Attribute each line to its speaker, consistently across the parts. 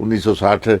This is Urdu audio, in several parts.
Speaker 1: 1960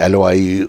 Speaker 1: LOI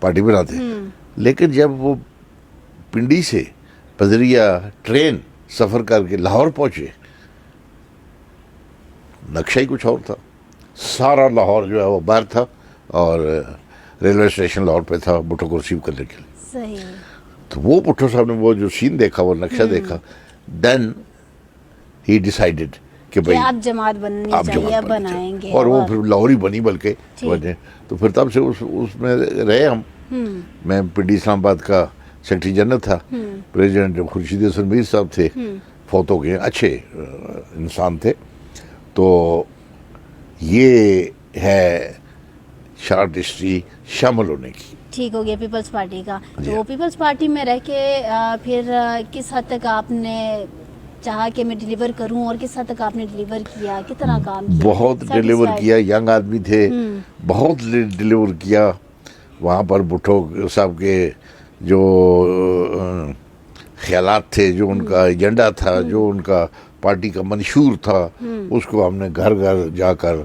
Speaker 1: پارٹی بناتے. لیکن جب وہ پنڈی سے پدریا ٹرین سفر کر کے لاہور پہنچے, نقشہ ہی کچھ اور تھا. سارا لاہور جو ہے وہ باہر تھا اور ریلوے اسٹیشن لاہور پہ تھا بھٹو کو ریسیو کرنے کے لیے.
Speaker 2: صحیح.
Speaker 1: تو وہ بھٹو صاحب نے وہ جو سین دیکھا, وہ نقشہ دیکھا, دین ہی ڈیسائیڈڈ کہ بھائی
Speaker 2: آپ جماعت بننی چاہیے, بنائیں گے.
Speaker 1: اور وہ پھر لاہور ہی بنی بلکہ وجہ. تو پھر تب سے اس میں رہے ہم. میں پنڈی اسلام آباد کا سیکرٹری جنرل تھا. پریزیڈنٹ خورشید حسن میر صاحب تھے, فوت ہو گئے, اچھے انسان تھے. تو یہ ہے شارٹ ہسٹری شامل ہونے کی.
Speaker 2: ٹھیک ہو گیا پیپلز پارٹی کا. تو پیپلز پارٹی میں رہ کے پھر کس حد تک آپ نے چاہا کہ میں ڈیلیور کروں, اور کس حد تک آپ نے ڈیلیور کیا, کتنا کام کیا؟
Speaker 1: بہت ڈیلیور کیا. ینگ آدمی تھے, بہت ڈیلیور کیا. وہاں پر بھٹو صاحب کے جو خیالات تھے, جو ان کا ایجنڈا تھا, جو ان کا پارٹی کا منشور تھا, اس کو ہم نے گھر گھر جا کر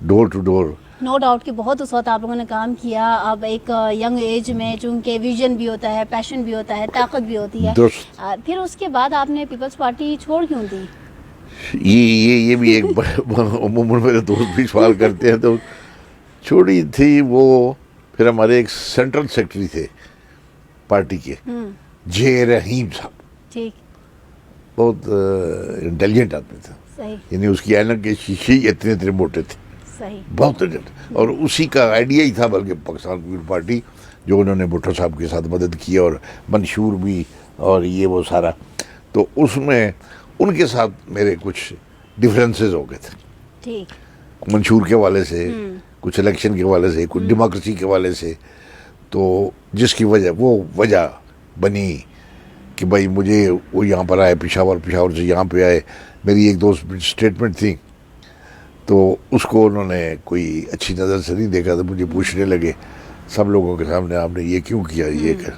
Speaker 1: ڈور ٹو ڈور.
Speaker 2: نو ڈاؤٹ کہ بہت اس وقت آپ لوگوں نے کام کیا. اب ایک ینگ ایج میں چونکہ ویژن بھی ہوتا ہے, پیشن بھی ہوتا ہے, طاقت بھی ہوتی ہے. پھر اس کے بعد آپ نے پیپلز پارٹی چھوڑ کیوں دی؟
Speaker 1: یہ بھی ایک عموماً میرے دوست بھی سوال کرتے ہیں. تو چھوڑی تھی وہ. پھر ہمارے ایک سینٹرل سیکرٹری تھے پارٹی کے, جے رحیم صاحب.
Speaker 2: ٹھیک.
Speaker 1: بہت انٹیلیجنٹ آدمی تھا.
Speaker 2: صحیح.
Speaker 1: یعنی اس کی اینک کے شیشے اتنے موٹے تھے.
Speaker 2: صحیح.
Speaker 1: بہت انٹیلیجنٹ. اور اسی کا آئیڈیا ہی تھا بلکہ پاکستان پیپلز پارٹی, جو انہوں نے بھٹو صاحب کے ساتھ مدد کی اور منشور بھی اور یہ وہ سارا. تو اس میں ان کے ساتھ میرے کچھ ڈفرینسز ہو گئے تھے.
Speaker 2: ٹھیک.
Speaker 1: منشور کے حوالے سے, کچھ الیکشن کے حوالے سے, کچھ ڈیموکریسی کے حوالے سے. تو جس کی وہ وجہ بنی کہ بھائی مجھے وہ یہاں پر آئے پشاور سے یہاں پہ آئے. میری ایک دوست اسٹیٹمنٹ تھی, تو اس کو انہوں نے کوئی اچھی نظر سے نہیں دیکھا. تو مجھے پوچھنے لگے سب لوگوں کے سامنے, آپ نے یہ کیوں کیا, یہ کر.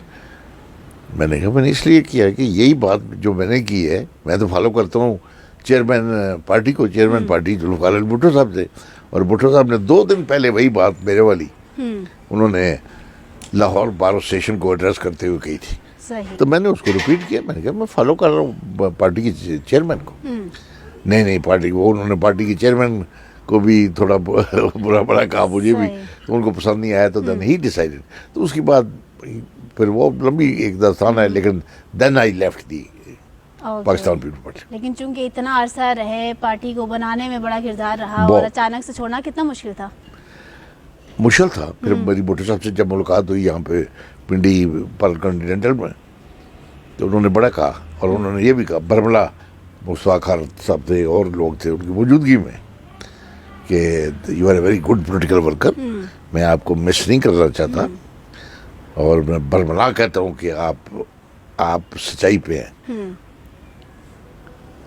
Speaker 1: میں نے کہا میں نے اس لیے کیا کہ یہی بات جو میں نے کی ہے, میں تو فالو کرتا ہوں چیئرمین پارٹی کو. چیئرمین پارٹی ذوالفقار بھٹو صاحب تھے, اور بھٹو صاحب نے 2 دن پہلے وہی بات میرے والی انہوں نے لاہور بار اسٹیشن کو ایڈریس کرتے ہوئے کہی تھی. تو میں نے اس کو ریپیٹ کیا. میں نے کہا میں فالو کر رہا ہوں پارٹی کی چیئرمین کو. نہیں پارٹی کو, انہوں نے پارٹی کی چیئرمین کو بھی تھوڑا برا بڑا کہا, مجھے بھی ان کو پسند نہیں آیا. تو دین ہی ڈیسائیڈڈ. تو اس کے بعد پھر وہ لمبی ایک داستان ہے, لیکن then I left the Pakistan Peoples Party.
Speaker 2: لیکن چونکہ اتنا عرصہ رہے, پارٹی کو بنانے میں بڑا کردار رہا, اور اچانک سے چھوڑنا کتنا مشکل تھا؟
Speaker 1: مشکل تھا. پھر میری بھٹو صاحب سے جب ملاقات ہوئی یہاں پہ پنڈی پر کنٹیننٹل میں, تو انہوں نے بڑا کہا, اور انہوں نے یہ بھی کہا, برملا مصطفیٰ خان صاحب تھے اور لوگ تھے ان کی موجودگی میں, کہ you are a very good political worker. میں آپ کو مس نہیں کرنا چاہتا, اور میں برملا کہتا ہوں کہ آپ سچائی پہ ہیں.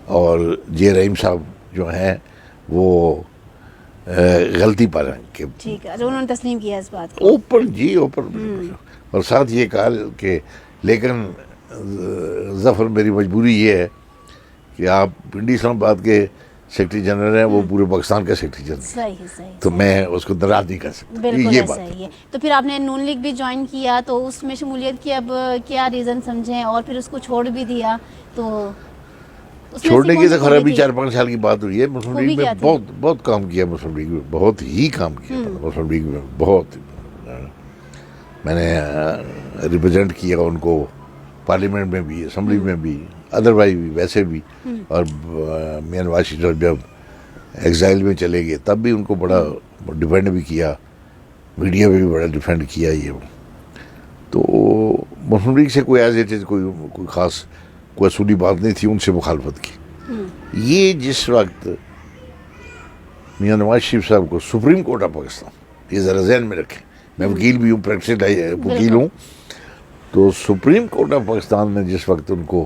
Speaker 1: اور جے رحیم صاحب جو ہیں وہ غلطی پر ہیں کہ
Speaker 2: ٹھیک ہے, انہوں نے تسلیم کیا اس بات کو
Speaker 1: اوپن. اور ساتھ یہ کہا کہ لیکن ظفر میری مجبوری یہ ہے کہ آپ پنڈی اسلام آباد کے سیکرٹری جنرل ہیں, وہ پورے پاکستان کا سیکرٹری جنرل.
Speaker 2: صحیح.
Speaker 1: تو میں اس کو ناراض نہیں کر سکتا.
Speaker 2: بالکل
Speaker 1: یہ
Speaker 2: ایسا ہی ہے. تو پھر آپ نے نون لیگ بھی جوائن کیا, تو اس میں شمولیت کی اب کیا ریزن سمجھیں, اور پھر اس کو چھوڑ بھی دیا. تو
Speaker 1: چھوڑنے کی تو خیر ابھی 4-5 سال کی بات ہوئی ہے. مسلم لیگ میں بہت کام کیا, مسلم لیگ میں بہت ہی کام کیا. مسلم لیگ میں بہت میں نے ریپرزینٹ کیا ان کو, پارلیمنٹ میں بھی, اسمبلی میں بھی, ادروائز بھی, ویسے بھی. اور میاں نواز شریف صاحب جب ایگزائل میں چلے گئے تب بھی ان کو بڑا ڈیفینڈ بھی کیا, میڈیا میں بھی بڑا ڈیفینڈ کیا. یہ تو مسلم لیگ سے کوئی ایز اٹ از کوئی خاص کوئی اصولی بات نہیں تھی, ان سے مخالفت کی. یہ جس وقت میاں نواز شریف صاحب کو سپریم کورٹ آف پاکستان, یہ ذرا ذہن میں رکھیں, میں وکیل بھی ہوں, پریکٹسڈ وکیل ہوں, تو سپریم کورٹ آف پاکستان نے جس وقت ان کو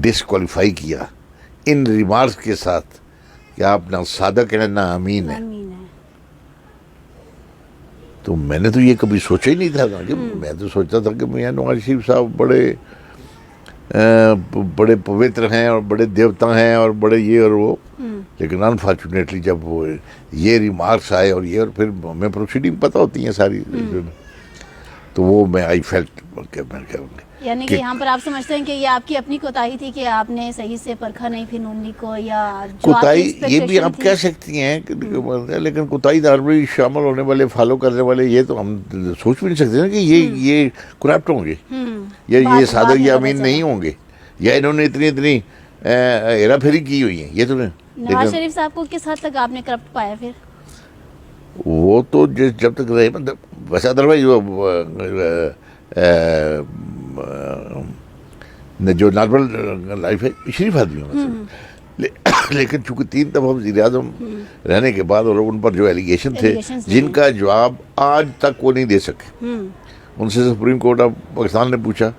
Speaker 1: ڈسکوالیفائی کیا ان ریمارکس کے ساتھ کہ آپ نہ صادق ہیں نہ امین ہیں, تو میں نے تو یہ کبھی سوچا ہی نہیں تھا. کہ میں تو سوچتا تھا کہ میاں نواز شریف صاحب بڑے پوتر ہیں اور بڑے دیوتا ہیں اور بڑے یہ اور وہ, لیکن انفارچونیٹلی جب وہ یہ ریمارکس آئے اور یہ, اور پھر ہمیں پروسیڈنگ پتہ ہوتی ہیں ساری, تو وہ میں آئی فیلٹ
Speaker 2: یعنی کہ یہاں پر آپ سمجھتے ہیں کہ یہ آپ کی اپنی کوتاہی تھی کہ آپ نے صحیح سے پرکھا نہیں پھر نون لیگ کو, یا
Speaker 1: کوتاہی یہ بھی آپ کہہ سکتی ہیں لیکن کوتاہی دارمی شامل ہونے والے فالو کرنے والے یہ تو ہم سوچ بھی نہیں سکتے نا کہ یہ کرپٹ ہوں گے یا یہ صادق یا امین نہیں ہوں گے یا انہوں نے اتنی ہیرا پھیری کی ہوئی ہے. یہ تو
Speaker 2: نواز شریف صاحب کو کس حد تک آپ نے کرپٹ پایا پھر؟
Speaker 1: وہ تو جب تک رہے مطلب ویسے ادروائز جو نارمل لائف ہے شریف آدمی ہونا, لیکن چونکہ 3 دفعہ وزیر اعظم رہنے کے بعد اور ان پر جو ایلیگیشن تھے جن کا جواب آج تک وہ نہیں دے سکے, ان سے سپریم کورٹ آف پاکستان نے پوچھا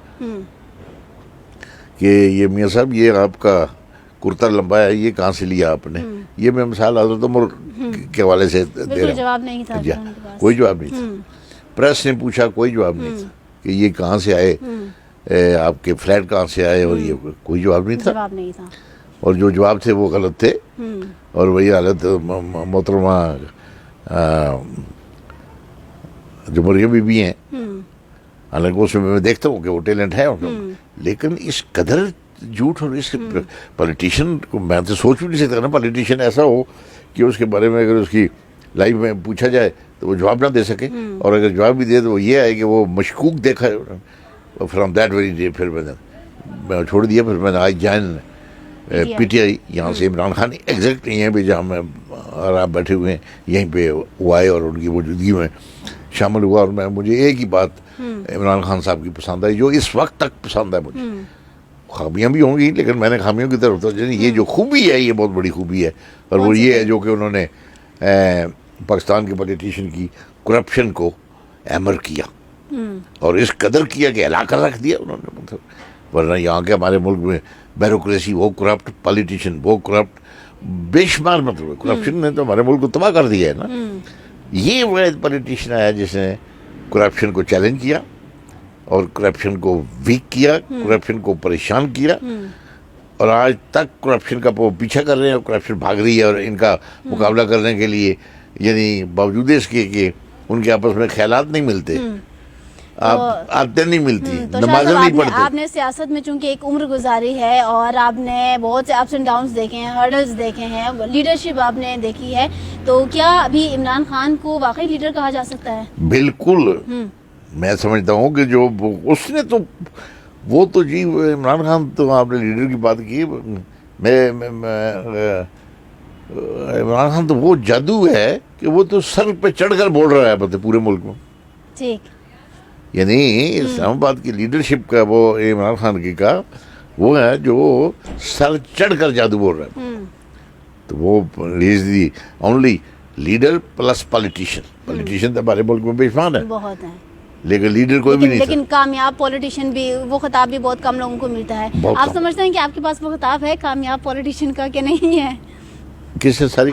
Speaker 1: کہ یہ میاں صاحب یہ آپ کا کرتا لمبا ہے یہ کہاں سے لیا آپ نے, یہ میں مثال حضرت عمر کے حوالے سے دے رہا ہوں.
Speaker 2: جواب نہیں تھا,
Speaker 1: کوئی جواب نہیں تھا. پریس نے پوچھا کوئی جواب نہیں تھا کہ یہ کہاں سے آئے, آپ کے فلیٹ کہاں سے آئے, اور یہ کوئی جواب نہیں تھا. اور جو جواب تھے وہ غلط تھے, اور وہی حالت محترمہ جو مریم بی بی ہیں, حالانکہ اس میں دیکھتا ہوں کہ وہ ٹیلنٹ ہے, لیکن اس قدر جھوٹ اور اس پولیٹیشین کو میں تو سوچ بھی نہیں سکتا نا پولیٹیشین ایسا ہو کہ اس کے بارے میں اگر اس کی لائف میں پوچھا جائے تو وہ جواب نہ دے سکے, اور اگر جواب بھی دے تو وہ یہ ہے کہ وہ مشکوک دیکھا ہے فرام دیٹ ویری ڈے. پھر میں چھوڑ دیا, پھر میں نے آج جوائن پی ٹی آئی. یہاں سے عمران خان ایگزیکٹ یہیں پہ جہاں میں اور آپ بیٹھے ہوئے ہیں یہیں پہ وہ آئے اور ان کی موجودگی میں شامل ہوا, اور مجھے ایک ہی بات عمران خان صاحب کی پسند آئی جو اس وقت تک پسند ہے مجھے. خامیاں بھی ہوں گی لیکن میں نے خامیوں کی طرف توجہ نہیں, یہ جو خوبی ہے یہ بہت بڑی خوبی ہے, اور وہ یہ ہے جو کہ انہوں نے پاکستان کے پولیٹیشین کی کرپشن کو ایمر کیا, اور اس قدر کیا کہ ہلا کر رکھ دیا انہوں نے. مطلب ورنہ یہاں کے ہمارے ملک میں بیوروکریسی وہ کرپٹ, پولیٹیشین وہ کرپٹ, بے شمار مطلب کرپشن نے تو ہمارے ملک کو تباہ کر دیا ہے نا. یہ وہ پولیٹیشین آیا جس نے کرپشن کو چیلنج کیا اور کرپشن کو ویک کیا, کرپشن کو پریشان کیا, اور آج تک کرپشن کا پیچھا کر رہے ہیں, اور کرپشن بھاگ رہی ہے, اور ان کا مقابلہ کرنے کے لیے یعنی باوجود اس کے کہ ان کے آپس میں خیالات نہیں ملتے, عادتیں نہیں ملتی, نمازیں نہیں پڑھتے.
Speaker 2: آپ نے سیاست میں چونکہ ایک عمر گزاری ہے اور آپ نے بہت سے اپس اینڈ ڈاؤنز دیکھے ہیں, ہرڈلز دیکھے ہیں, لیڈرشپ آپ نے دیکھی ہے, تو کیا ابھی عمران خان کو واقعی لیڈر کہا جا سکتا ہے؟
Speaker 1: بالکل. میں سمجھتا ہوں کہ جو اس نے تو وہ تو جی عمران خان تو آپ نے لیڈر کی بات کی, عمران خان تو وہ جادو ہے کہ وہ تو سر پہ چڑھ کر بول رہا ہے پورے ملک میں.
Speaker 2: ٹھیک.
Speaker 1: یعنی اسلام آباد کی لیڈرشپ کا وہ عمران خان کی کا وہ ہے جو سر چڑھ کر جادو بول رہا ہے. تو وہ is the only leader plus politician. Politician تو ہمارے ملک میں بے شمار ہے,
Speaker 2: بہت ہیں,
Speaker 1: لیکن لیڈر کوئی بھی نہیں تھا.
Speaker 2: لیکن کامیاب پولیٹیشین بھی وہ خطاب بھی بہت کم لوگوں کو ملتا ہے. آپ سمجھتے ہیں کہ آپ کے پاس وہ خطاب ہے کامیاب پولیٹیشین کا کہ نہیں ہے؟
Speaker 1: کس سے ساری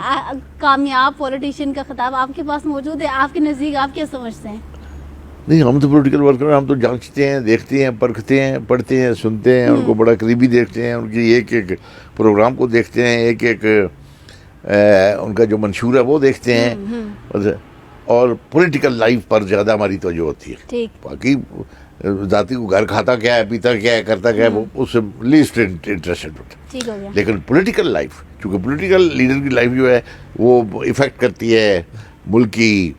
Speaker 2: کامیاب پولیٹیشین کا خطاب آپ کے پاس موجود ہے؟ آپ کے نزدیک آپ کیا سمجھتے ہیں؟
Speaker 1: نہیں, ہم تو پولیٹیکل ورکر, ہم تو جانچتے ہیں, دیکھتے ہیں, پرکھتے ہیں, پڑھتے ہیں, سنتے ہیں, ان کو بڑا قریبی دیکھتے ہیں, ان کی ایک ایک پروگرام کو دیکھتے ہیں, ایک ایک ان کا جو منشور ہے وہ دیکھتے ہیں, اور پولیٹیکل لائف پر زیادہ ہماری توجہ ہوتی ہے. باقی ذاتی کو گھر کھاتا کیا ہے, پیتا کیا ہے, کرتا کیا ہے, وہ اس سے لیسٹ انٹرسٹڈ ہوتا ہے. لیکن پولیٹیکل لائف, چونکہ پولیٹیکل لیڈر کی لائف جو ہے وہ افیکٹ کرتی ہے ملک کی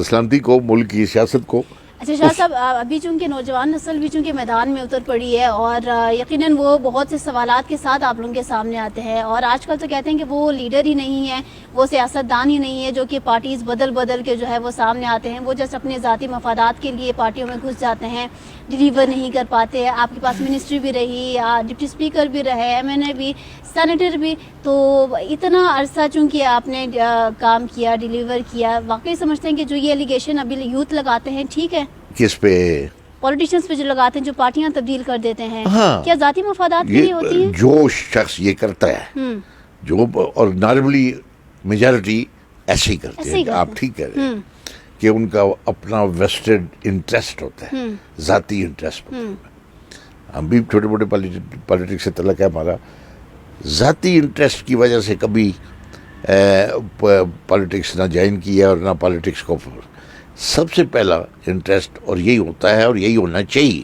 Speaker 1: سلامتی کو, ملک کی سیاست کو.
Speaker 2: اچھا شاہ صاحب, ابھی چونکہ نوجوان نسل بھی چونکہ میدان میں اتر پڑی ہے اور یقیناً وہ بہت سے سوالات کے ساتھ آپ لوگوں کے سامنے آتے ہیں, اور آج کل تو کہتے ہیں کہ وہ لیڈر ہی نہیں ہے, وہ سیاستدان ہی نہیں ہے, جو کہ پارٹیز بدل کے جو ہے وہ سامنے آتے ہیں, وہ جس اپنے ذاتی مفادات کے لیے پارٹیوں میں گھس جاتے ہیں, ڈیلیور نہیں کر پاتے. آپ کے پاس منسٹری بھی رہی, ڈپٹی اسپیکر بھی رہے, MNA بھی, سینیٹر بھی, تو اتنا عرصہ چونکہ آپ نے کام کیا, ڈیلیور کیا, واقعی سمجھتے ہیں کہ جو یہ ایلیگیشن ابھی یوتھ لگاتے ہیں ٹھیک ہے؟
Speaker 1: کس پہ؟
Speaker 2: پولیٹیشنز پہ جو لگاتے ہیں, جو پارٹیاں تبدیل کر دیتے ہیں, کیا ذاتی مفادات کے لیے ہوتی ہیں؟
Speaker 1: جو شخص یہ کرتا ہے جو, اور نارملی میجارٹی ایسے ہی کرتے ہیں, آپ ٹھیک کہہ رہے ہیں کہ ان کا اپنا ویسٹڈ انٹرسٹ ہوتا ہے, ذاتی انٹرسٹ ہوتا ہے. ہم بھی چھوٹے موٹے پالیٹکس سے تعلق ہے ہمارا, ذاتی انٹرسٹ کی وجہ سے کبھی پالیٹکس نہ جوائن کیا اور نہ پالیٹکس کو سب سے پہلا انٹرسٹ اور یہی ہوتا ہے اور یہی ہونا چاہیے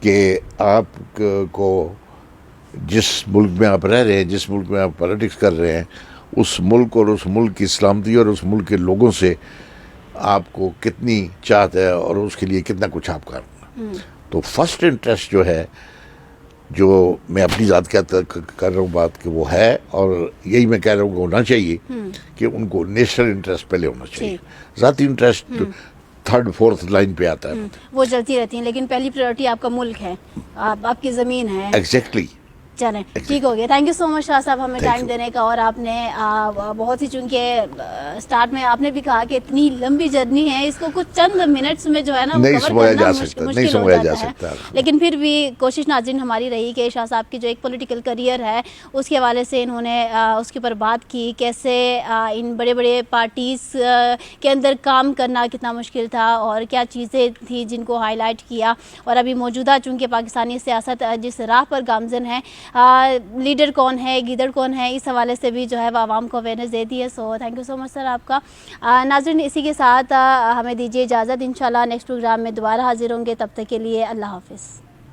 Speaker 1: کہ آپ کو جس ملک میں آپ رہ رہے ہیں، جس ملک میں آپ پالیٹکس کر رہے ہیں، اس ملک اور اس ملک کی سلامتی اور اس ملک کے لوگوں سے آپ کو کتنی چاہت ہے اور اس کے لیے کتنا کچھ آپ کرنا. تو فرسٹ انٹرسٹ جو ہے، جو میں اپنی ذات کر رہا ہوں بات کہ وہ ہے، اور یہی میں کہہ رہا ہوں کہ ہونا چاہیے کہ ان کو نیشنل انٹرسٹ پہلے ہونا چاہیے. ذاتی انٹرسٹ تھرڈ فورتھ لائن پہ آتا ہے.
Speaker 2: وہ چلتی رہتی ہیں، لیکن پہلی پریورٹی آپ کا ملک ہے، آپ کی زمین ہے.
Speaker 1: ایگزیکٹلی.
Speaker 2: چلیں ٹھیک ہو گیا. تھینک یو سو مچ شاہ صاحب ہمیں
Speaker 1: Thank
Speaker 2: ٹائم
Speaker 1: you.
Speaker 2: دینے کا. اور آپ نے بہت ہی، چونکہ اسٹارٹ میں آپ نے بھی کہا کہ اتنی لمبی جرنی ہے، اس کو کچھ چند منٹس میں جو ہے نا
Speaker 1: نہیں
Speaker 2: کور
Speaker 1: سمجھا
Speaker 2: کرنا
Speaker 1: جا سکتا، نہیں
Speaker 2: مشکل ہو
Speaker 1: سمجھا جا
Speaker 2: جاتا ہے.
Speaker 1: سکتا.
Speaker 2: لیکن پھر بھی کوشش ناظرین ہماری رہی کہ شاہ صاحب کی جو ایک پولیٹیکل کریئر ہے اس کے حوالے سے انہوں نے اس کے اوپر بات کی، کیسے ان بڑے بڑے پارٹیز کے اندر کام کرنا کتنا مشکل تھا اور کیا چیزیں تھیں جن کو ہائی لائٹ کیا. اور ابھی موجودہ چونکہ پاکستانی سیاست جس راہ پر گامزن ہے، لیڈر کون ہے، گیدڑ کون ہے، اس حوالے سے بھی جو ہے وہ عوام کو اویئرنیس دیتی ہے. سو تھینک یو سو مچ سر آپ کا. ناظرین اسی کے ساتھ ہمیں دیجیے اجازت. انشاءاللہ نیکسٹ پروگرام میں دوبارہ حاضر ہوں گے. تب تک کے لیے اللہ حافظ.